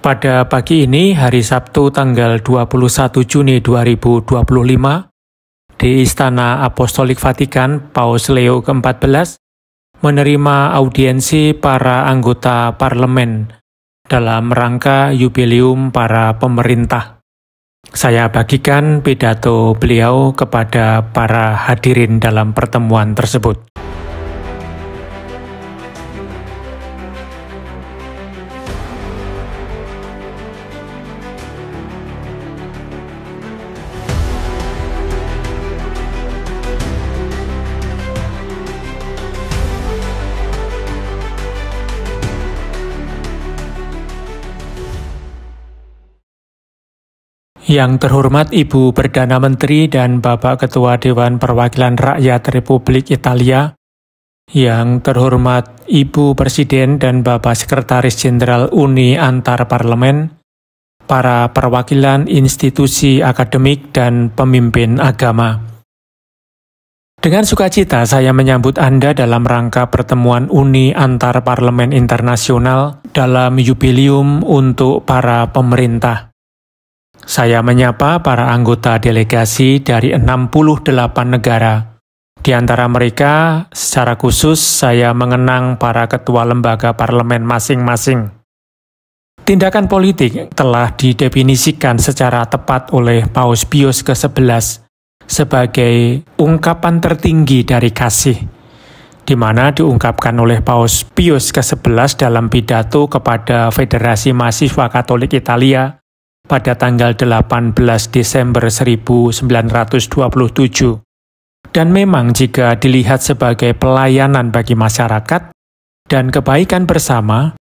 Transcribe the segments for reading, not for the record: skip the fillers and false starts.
Pada pagi ini, hari Sabtu tanggal 21 Juni 2025, di Istana Apostolik Vatikan, Paus Leo ke-14 menerima audiensi para anggota parlemen dalam rangka Yubileum para pemerintah. Saya bagikan pidato beliau kepada para hadirin dalam pertemuan tersebut. Yang terhormat Ibu Perdana Menteri dan Bapak Ketua Dewan Perwakilan Rakyat Republik Italia, yang terhormat Ibu Presiden dan Bapak Sekretaris Jenderal Uni Antar Parlemen, para perwakilan institusi akademik dan pemimpin agama. Dengan sukacita saya menyambut Anda dalam rangka pertemuan Uni Antar Parlemen Internasional dalam Yubileum untuk para pemerintah. Saya menyapa para anggota delegasi dari 68 negara. Di antara mereka, secara khusus saya mengenang para ketua lembaga parlemen masing-masing. Tindakan politik telah didefinisikan secara tepat oleh Paus Pius ke-11 sebagai ungkapan tertinggi dari kasih, di mana diungkapkan oleh Paus Pius ke-11 dalam pidato kepada Federasi Mahasiswa Katolik Italia pada tanggal 18 Desember 1927. Dan memang jika dilihat sebagai pelayanan bagi masyarakat dan kebaikan bersama,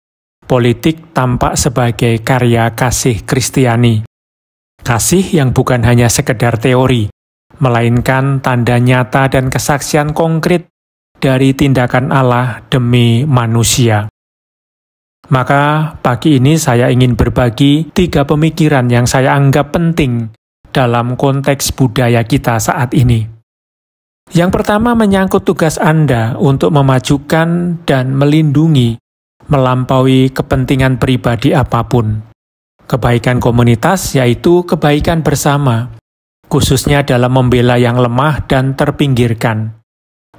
politik tampak sebagai karya kasih Kristiani. Kasih yang bukan hanya sekedar teori, melainkan tanda nyata dan kesaksian konkret dari tindakan Allah demi manusia. Maka pagi ini saya ingin berbagi 3 pemikiran yang saya anggap penting dalam konteks budaya kita saat ini. Yang pertama menyangkut tugas Anda untuk memajukan dan melindungi melampaui kepentingan pribadi apapun. Kebaikan komunitas yaitu kebaikan bersama, khususnya dalam membela yang lemah dan terpinggirkan.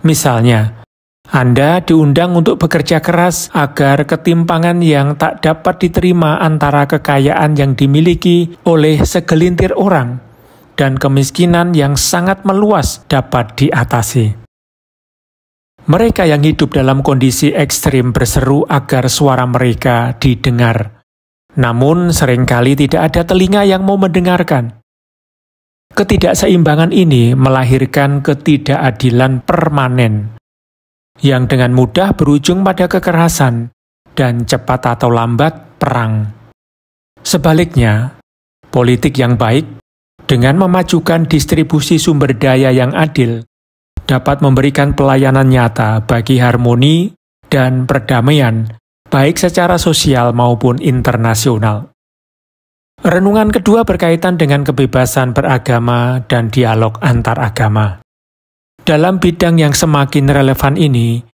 Misalnya, Anda diundang untuk bekerja keras agar ketimpangan yang tak dapat diterima antara kekayaan yang dimiliki oleh segelintir orang dan kemiskinan yang sangat meluas dapat diatasi. Mereka yang hidup dalam kondisi ekstrim berseru agar suara mereka didengar. Namun seringkali tidak ada telinga yang mau mendengarkan. Ketidakseimbangan ini melahirkan ketidakadilan permanen, yang dengan mudah berujung pada kekerasan dan cepat atau lambat perang. Sebaliknya, politik yang baik dengan memajukan distribusi sumber daya yang adil dapat memberikan pelayanan nyata bagi harmoni dan perdamaian, baik secara sosial maupun internasional. Renungan kedua berkaitan dengan kebebasan beragama dan dialog antar agama. Dalam bidang yang semakin relevan ini,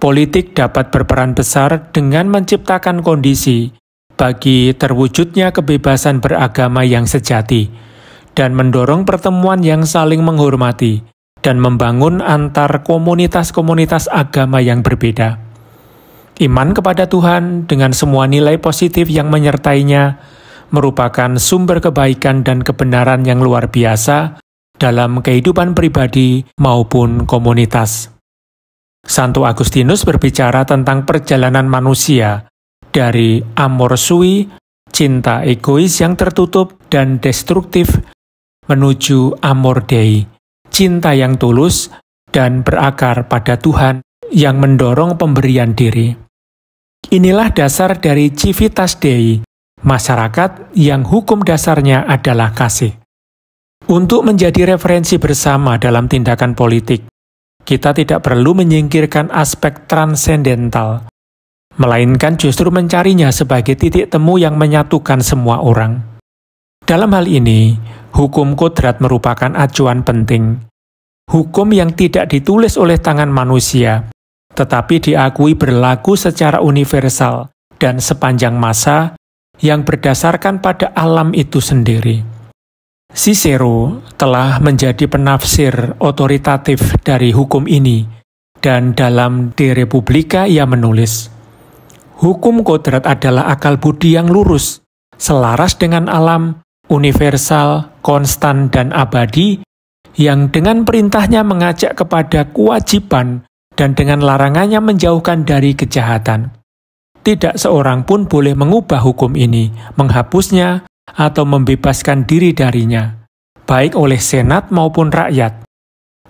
politik dapat berperan besar dengan menciptakan kondisi bagi terwujudnya kebebasan beragama yang sejati dan mendorong pertemuan yang saling menghormati dan membangun antar komunitas-komunitas agama yang berbeda. Iman kepada Tuhan dengan semua nilai positif yang menyertainya merupakan sumber kebaikan dan kebenaran yang luar biasa dalam kehidupan pribadi maupun komunitas. Santo Agustinus berbicara tentang perjalanan manusia dari amor sui, cinta egois yang tertutup dan destruktif, menuju amor dei, cinta yang tulus dan berakar pada Tuhan yang mendorong pemberian diri. Inilah dasar dari Civitas Dei, masyarakat yang hukum dasarnya adalah kasih. Untuk menjadi referensi bersama dalam tindakan politik, kita tidak perlu menyingkirkan aspek transendental, melainkan justru mencarinya sebagai titik temu yang menyatukan semua orang. Dalam hal ini, hukum kodrat merupakan acuan penting. Hukum yang tidak ditulis oleh tangan manusia, tetapi diakui berlaku secara universal dan sepanjang masa yang berdasarkan pada alam itu sendiri. Cicero telah menjadi penafsir otoritatif dari hukum ini, dan dalam De Republica ia menulis, "Hukum kodrat adalah akal budi yang lurus, selaras dengan alam, universal, konstan, dan abadi, yang dengan perintahnya mengajak kepada kewajiban dan dengan larangannya menjauhkan dari kejahatan. Tidak seorang pun boleh mengubah hukum ini, menghapusnya, atau membebaskan diri darinya, baik oleh senat maupun rakyat.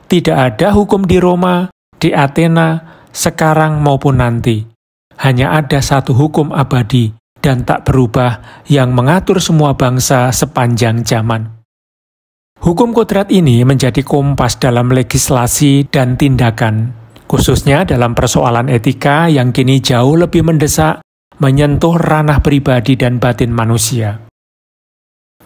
Tidak ada hukum di Roma, di Athena, sekarang maupun nanti. Hanya ada satu hukum abadi dan tak berubah yang mengatur semua bangsa sepanjang zaman." Hukum kodrat ini menjadi kompas dalam legislasi dan tindakan, khususnya dalam persoalan etika yang kini jauh lebih mendesak, menyentuh ranah pribadi dan batin manusia.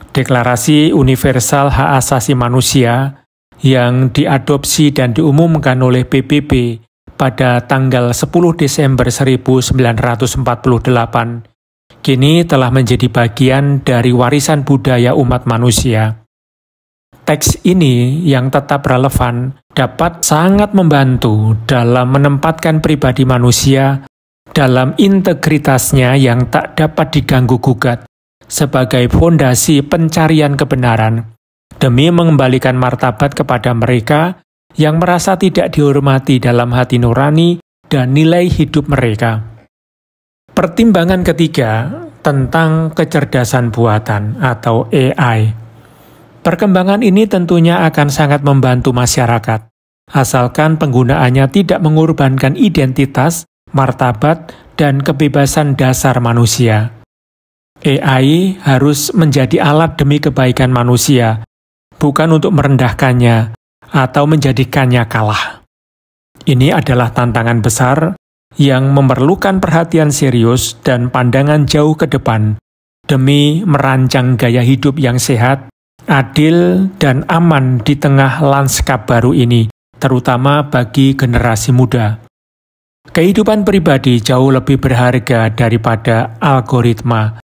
Deklarasi Universal Hak Asasi Manusia yang diadopsi dan diumumkan oleh PBB pada tanggal 10 Desember 1948, kini telah menjadi bagian dari warisan budaya umat manusia. Teks ini yang tetap relevan dapat sangat membantu dalam menempatkan pribadi manusia dalam integritasnya yang tak dapat diganggu-gugat sebagai fondasi pencarian kebenaran, demi mengembalikan martabat kepada mereka yang merasa tidak dihormati dalam hati nurani dan nilai hidup mereka. Pertimbangan ketiga tentang kecerdasan buatan atau AI. Perkembangan ini tentunya akan sangat membantu masyarakat, asalkan penggunaannya tidak mengorbankan identitas, martabat, dan kebebasan dasar manusia. AI harus menjadi alat demi kebaikan manusia, bukan untuk merendahkannya atau menjadikannya kalah. Ini adalah tantangan besar yang memerlukan perhatian serius dan pandangan jauh ke depan demi merancang gaya hidup yang sehat, adil, dan aman di tengah lanskap baru ini, terutama bagi generasi muda. Kehidupan pribadi jauh lebih berharga daripada algoritma,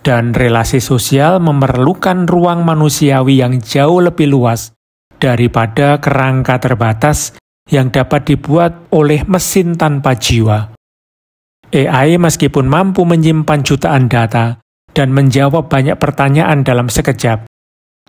dan relasi sosial memerlukan ruang manusiawi yang jauh lebih luas daripada kerangka terbatas yang dapat dibuat oleh mesin tanpa jiwa. AI meskipun mampu menyimpan jutaan data dan menjawab banyak pertanyaan dalam sekejap,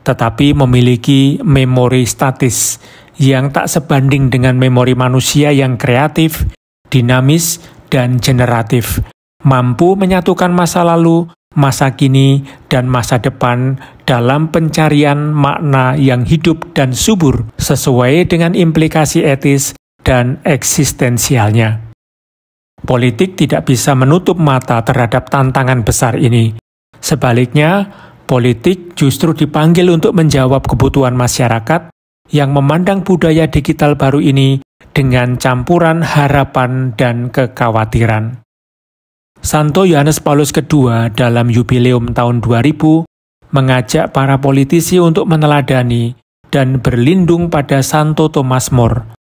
tetapi memiliki memori statis yang tak sebanding dengan memori manusia yang kreatif, dinamis, dan generatif, mampu menyatukan masa lalu, masa kini, dan masa depan dalam pencarian makna yang hidup dan subur sesuai dengan implikasi etis dan eksistensialnya. Politik tidak bisa menutup mata terhadap tantangan besar ini. Sebaliknya, politik justru dipanggil untuk menjawab kebutuhan masyarakat yang memandang budaya digital baru ini dengan campuran harapan dan kekhawatiran. Santo Yohanes Paulus II dalam yubileum tahun 2000 mengajak para politisi untuk meneladani dan berlindung pada Santo Thomas More.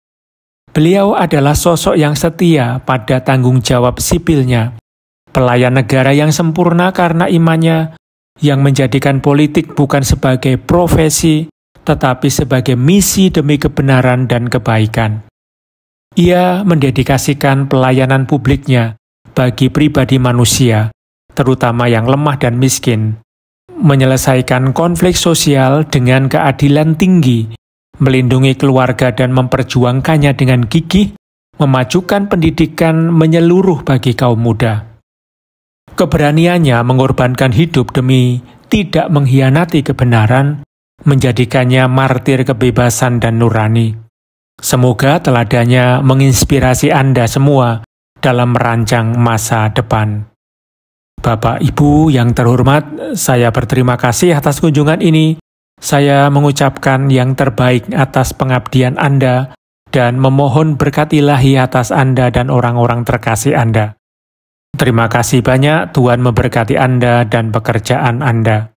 Beliau adalah sosok yang setia pada tanggung jawab sipilnya, pelayan negara yang sempurna karena imannya, yang menjadikan politik bukan sebagai profesi, tetapi sebagai misi demi kebenaran dan kebaikan. Ia mendedikasikan pelayanan publiknya bagi pribadi manusia, terutama yang lemah dan miskin, menyelesaikan konflik sosial dengan keadilan tinggi, melindungi keluarga dan memperjuangkannya dengan gigih, memajukan pendidikan menyeluruh bagi kaum muda. Keberaniannya mengorbankan hidup demi tidak mengkhianati kebenaran, menjadikannya martir kebebasan dan nurani. Semoga teladannya menginspirasi Anda semua dalam merancang masa depan. Bapak Ibu yang terhormat, saya berterima kasih atas kunjungan ini. Saya mengucapkan yang terbaik atas pengabdian Anda dan memohon berkat ilahi atas Anda dan orang-orang terkasih Anda. Terima kasih banyak, Tuhan memberkati Anda dan pekerjaan Anda.